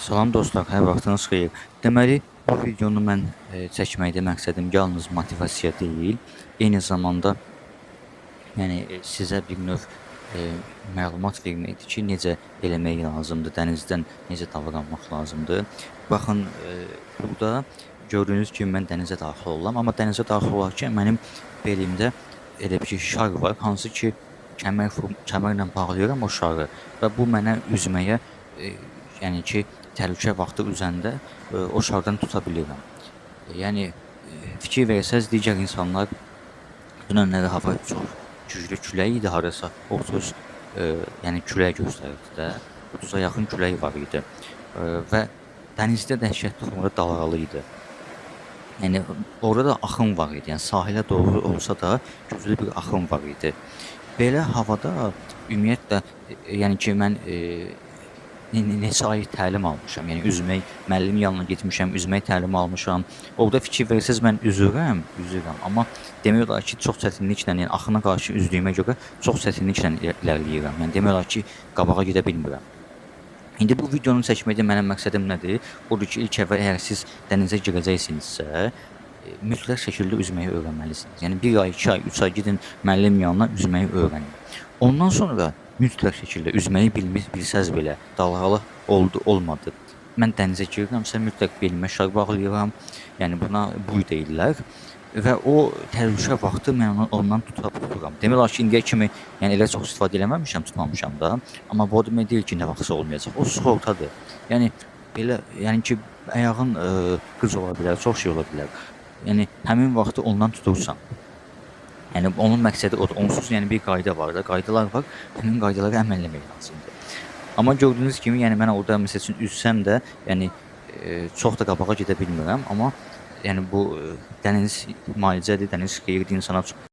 Salam dostlar, hər vaxtınız xeyir. Deməli, bu videonu mən çəkməkdə məqsədim yalnız motivasiya deyil, eyni zamanda sizə bir növ məlumat verməkdir ki, necə eləmək lazımdır, dənizdən necə davranmaq lazımdır. Baxın, burada gördüyünüz kimi mən dənizə daxil olam, amma dənizə daxil olarkən mənim belimdə elə bir şar var, hansı ki, kəmərlə bağlayıram o şarı və bu mənə üzməyə yəni ki, təhlükə vaxtı üzəndə o şardan tuta bilirəm. Yəni fikir versəz, digər insanlar dünənləri hava çox güclü külək idi, harasa 30 yəni külək göstərirdi də, 30-a yaxın külək var idi və dənizdə dəhşətli formada dalğalı idi. Yəni orada da axın var idi, yəni sahilə doğru olsa da güclü bir axın var idi. Belə havada ümumiyyətlə, yəni ki, mən neçə ay təlim almışam, yəni üzmək, müəllim yanına getmişəm, üzmək təlimi almışam. Orada fikir versəz mən üzürəm, amma demək olar ki, çox çətinliklə, yəni axına qarşı üzdüyümə görə çox çətinliklə irəliləyirəm. Yəni demək olar ki, qabağa gedə bilmirəm. İndi bu videonu çəkməkdə mənim məqsədim nədir? Budur ki, ilk əvvəl əgər siz dənizə girəcəksinizsə, mütləq şəkildə üzməyi öyrənməlisiniz. Yəni 1 ay, 2 ay, 3 ay gedin müəllim yanına üzməyi öyrənin. Ondan sonra mütləq şəkildə üzməyi bilsəz belə, dalğalı olmadı. Mən dənizə girirəmsə mütləq belimə şar bağlayıram. Yəni buna buy deyirlər və o təhlükə vaxtı mən ondan tuta bilirəm. Demək olar ki, indiyə kimi yəni elə çox istifadə eləməmişəm, tutmamışam da. Amma bu demək deyil ki, nə vaxtsa olmayacaq. O sığortadır. Yəni belə, yəni ki, ayağın qız ola bilər, çox şey ola bilər. Yəni həmin vaxtı ondan tutursan. Yəni onun məqsədi odur. Onsuz yəni bir qayda var da, qaydalar var. Həmin qaydalara əməl etmək lazımdır. Amma gördüyünüz kimi, yəni mən orada məsəl üçün üzsəm də, yəni çox da qabağa gedə bilmirəm, amma yəni bu dəniz müalicədir, dəniz xeyirdir insana.